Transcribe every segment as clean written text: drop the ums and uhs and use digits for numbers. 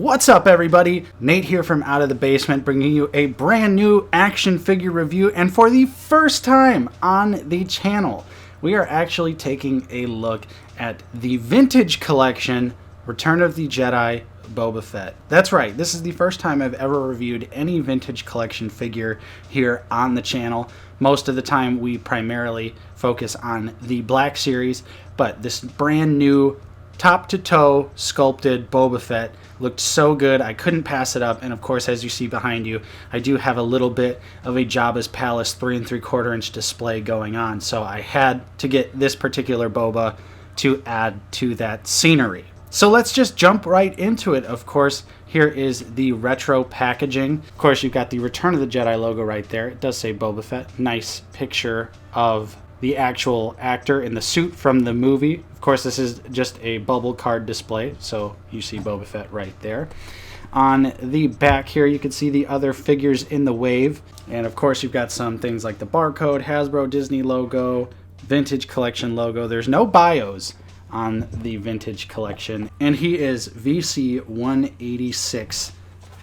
What's up, everybody? Nate here from Out of the Basement, bringing you a brand new action figure review, and for the first time on the channel, we are actually taking a look at the vintage collection, Return of the Jedi Boba Fett. That's right, this is the first time I've ever reviewed any vintage collection figure here on the channel. Most of the time we primarily focus on the Black Series, but this brand new top-to-toe sculpted Boba Fett looked so good I couldn't pass it up. And of course, as you see behind you, I do have a little bit of a Jabba's Palace 3 3/4 inch display going on, so I had to get this particular Boba to add to that scenery. So let's just jump right into it. Of course, here is the retro packaging. Of course, you've got the Return of the Jedi logo right there. It does say Boba Fett. Nice picture of the actual actor in the suit from the movie. Of course, this is just a bubble card display, so you see Boba Fett right there. On the back here, you can see the other figures in the wave. And of course, you've got some things like the barcode, Hasbro Disney logo, vintage collection logo. There's no bios on the vintage collection. And he is VC 186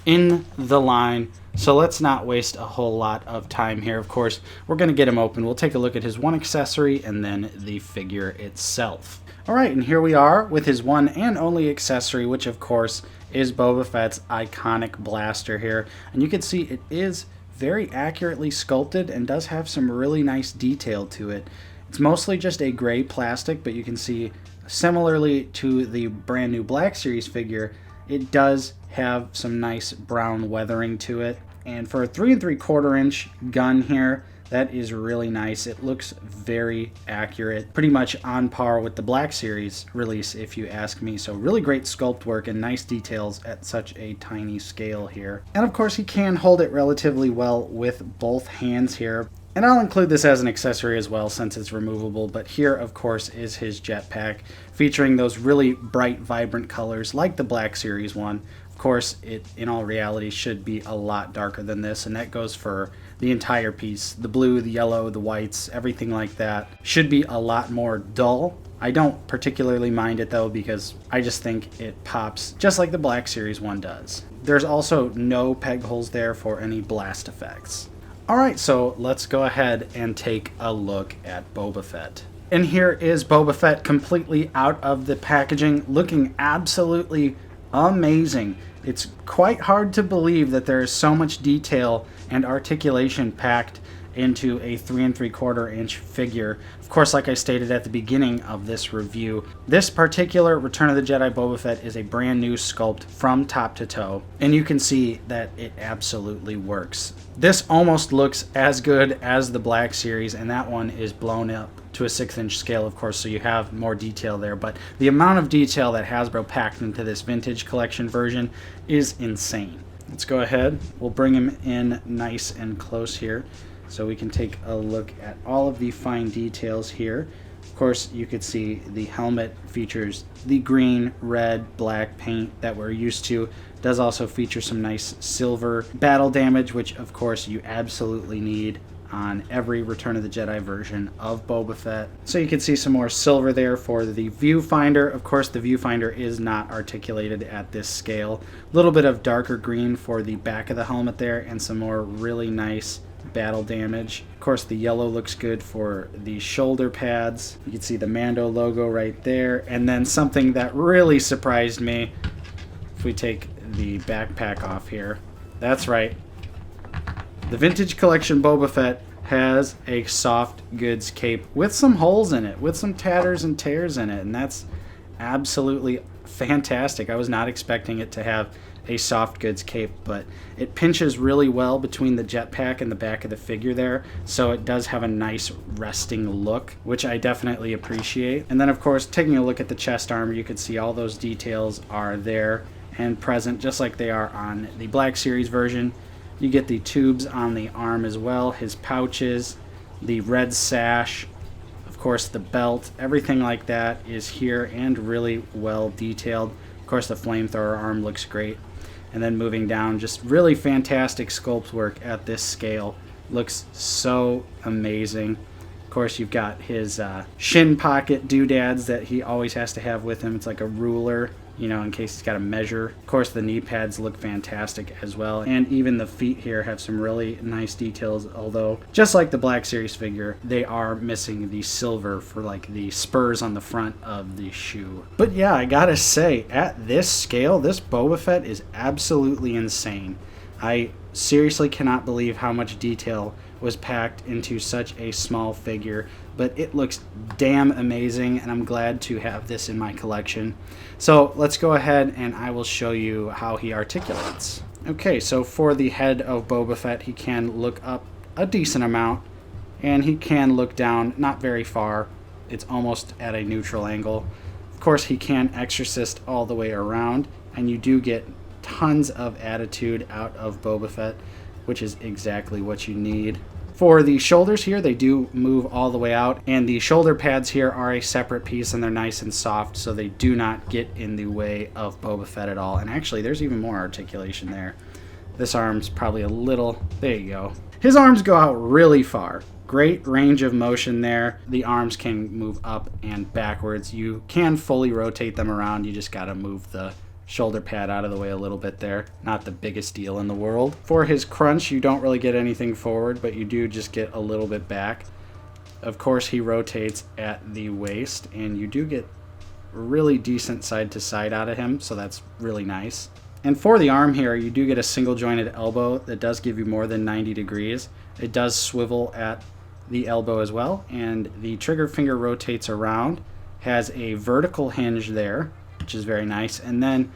in the line. So let's not waste a whole lot of time here. Of course, we're going to get him open. We'll take a look at his one accessory and then the figure itself. All right, and here we are with his one and only accessory, which of course is Boba Fett's iconic blaster here. And you can see it is very accurately sculpted and does have some really nice detail to it. It's mostly just a gray plastic, but you can see similarly to the brand new Black Series figure, it does have some nice brown weathering to it. And for a 3 3/4 inch gun here, that is really nice. It looks very accurate, pretty much on par with the Black Series release, if you ask me. So really great sculpt work and nice details at such a tiny scale here. And of course, he can hold it relatively well with both hands here. And I'll include this as an accessory as well since it's removable, but here of course is his jetpack, featuring those really bright, vibrant colors like the Black Series one. Of course, it in all reality should be a lot darker than this, and that goes for the entire piece. The blue, the yellow, the whites, everything like that should be a lot more dull. I don't particularly mind it though, because I just think it pops just like the Black Series one does. There's also no peg holes there for any blast effects. Alright, so let's go ahead and take a look at Boba Fett. And here is Boba Fett completely out of the packaging, looking absolutely amazing. It's quite hard to believe that there is so much detail and articulation packed into a 3 3/4 inch figure. Of course, like I stated at the beginning of this review, this particular Return of the Jedi Boba Fett is a brand new sculpt from top to toe, and you can see that it absolutely works. This almost looks as good as the Black Series, and that one is blown up to a 6 inch scale, of course, so you have more detail there, but the amount of detail that Hasbro packed into this vintage collection version is insane. Let's go ahead, we'll bring him in nice and close here so we can take a look at all of the fine details here. Of course, you could see the helmet features the green, red, black paint that we're used to. It does also feature some nice silver battle damage, which of course you absolutely need on every Return of the Jedi version of Boba Fett. So you can see some more silver there for the viewfinder. Of course, the viewfinder is not articulated at this scale. A little bit of darker green for the back of the helmet there, and some more really nice battle damage. Of course, the yellow looks good for the shoulder pads. You can see the Mando logo right there. And then something that really surprised me, if we take the backpack off here, that's right, the vintage collection Boba Fett has a soft goods cape with some holes in it, with some tatters and tears in it, and that's absolutely fantastic. I was not expecting it to have a soft goods cape, but it pinches really well between the jetpack and the back of the figure there, so it does have a nice resting look, which I definitely appreciate. And then of course, taking a look at the chest armor, you can see all those details are there and present just like they are on the Black Series version. You get the tubes on the arm as well, his pouches, the red sash, of course the belt, everything like that is here and really well detailed. Of course, the flamethrower arm looks great. And then moving down, just really fantastic sculpt work at this scale. Looks so amazing. Of course, you've got his shin pocket doodads that he always has to have with him. It's like a ruler you know, in case he's got to measure. Of course, the knee pads look fantastic as well, and even the feet here have some really nice details, although just like the Black Series figure, they are missing the silver for like the spurs on the front of the shoe. But yeah, I gotta say, at this scale, this Boba Fett is absolutely insane. I seriously cannot believe how much detail was packed into such a small figure, but it looks damn amazing, and I'm glad to have this in my collection. So let's go ahead and I will show you how he articulates. Okay, so for the head of Boba Fett, he can look up a decent amount, and he can look down not very far. It's almost at a neutral angle. Of course, he can exorcist all the way around, and you do get tons of attitude out of Boba Fett, which is exactly what you need. For the shoulders here, they do move all the way out, and the shoulder pads here are a separate piece, and they're nice and soft, so they do not get in the way of Boba Fett at all. And actually, there's even more articulation there. This arm's probably a little... there you go. His arms go out really far. Great range of motion there. The arms can move up and backwards. You can fully rotate them around. You just gotta move the shoulder pad out of the way a little bit there. Not the biggest deal in the world. For his crunch, you don't really get anything forward, but you do just get a little bit back. Of course, he rotates at the waist, and you do get really decent side to side out of him, so that's really nice. And for the arm here, you do get a single jointed elbow that does give you more than 90 degrees. It does swivel at the elbow as well, and the trigger finger rotates around, has a vertical hinge there, which is very nice, and then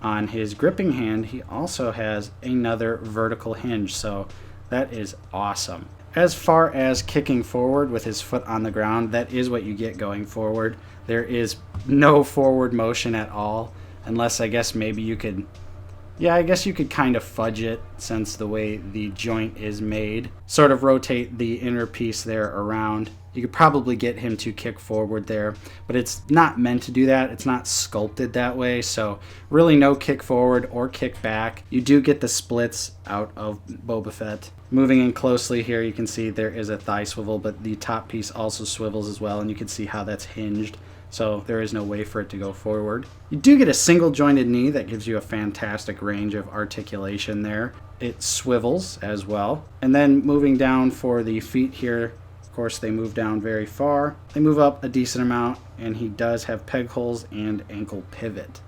on his gripping hand he also has another vertical hinge, so that is awesome. As far as kicking forward with his foot on the ground, that is what you get going forward. There is no forward motion at all, unless I guess maybe you could, yeah, I guess you could kind of fudge it since the way the joint is made. Sort of rotate the inner piece there around. You could probably get him to kick forward there, but it's not meant to do that. It's not sculpted that way, so really no kick forward or kick back. You do get the splits out of Boba Fett. Moving in closely here, you can see there is a thigh swivel, but the top piece also swivels as well, and you can see how that's hinged, so there is no way for it to go forward. You do get a single jointed knee that gives you a fantastic range of articulation there. It swivels as well. And then moving down for the feet here, of course they move down very far. They move up a decent amount, and he does have peg holes and ankle pivot.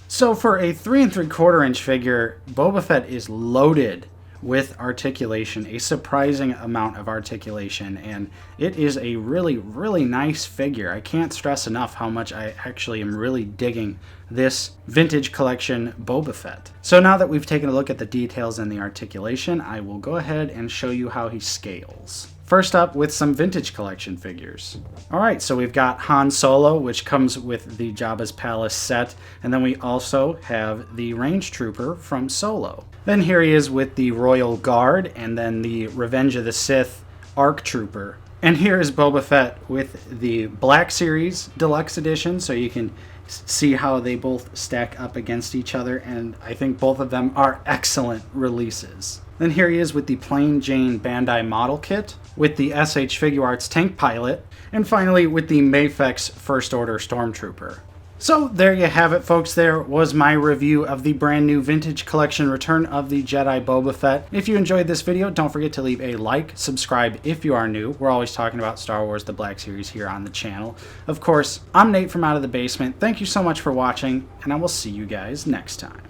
So for a 3 3/4 inch figure, Boba Fett is loaded with articulation, a surprising amount of articulation, and it is a really, really nice figure. I can't stress enough how much I actually am really digging this vintage collection Boba Fett. So now that we've taken a look at the details and the articulation, I will go ahead and show you how he scales. First up, with some vintage collection figures. Alright, so we've got Han Solo, which comes with the Jabba's Palace set, and then we also have the Range Trooper from Solo. Then here he is with the Royal Guard, and then the Revenge of the Sith ARC Trooper. And here is Boba Fett with the Black Series Deluxe Edition, so you can see how they both stack up against each other, and I think both of them are excellent releases. Then here he is with the Plain Jane Bandai model kit, with the SH Figuarts Tank Pilot, and finally with the Mafex First Order Stormtrooper. So there you have it, folks. There was my review of the brand new vintage collection Return of the Jedi Boba Fett. If you enjoyed this video, don't forget to leave a like, subscribe if you are new. We're always talking about Star Wars, the Black Series here on the channel. Of course, I'm Nate from Out of the Basement. Thank you so much for watching, and I will see you guys next time.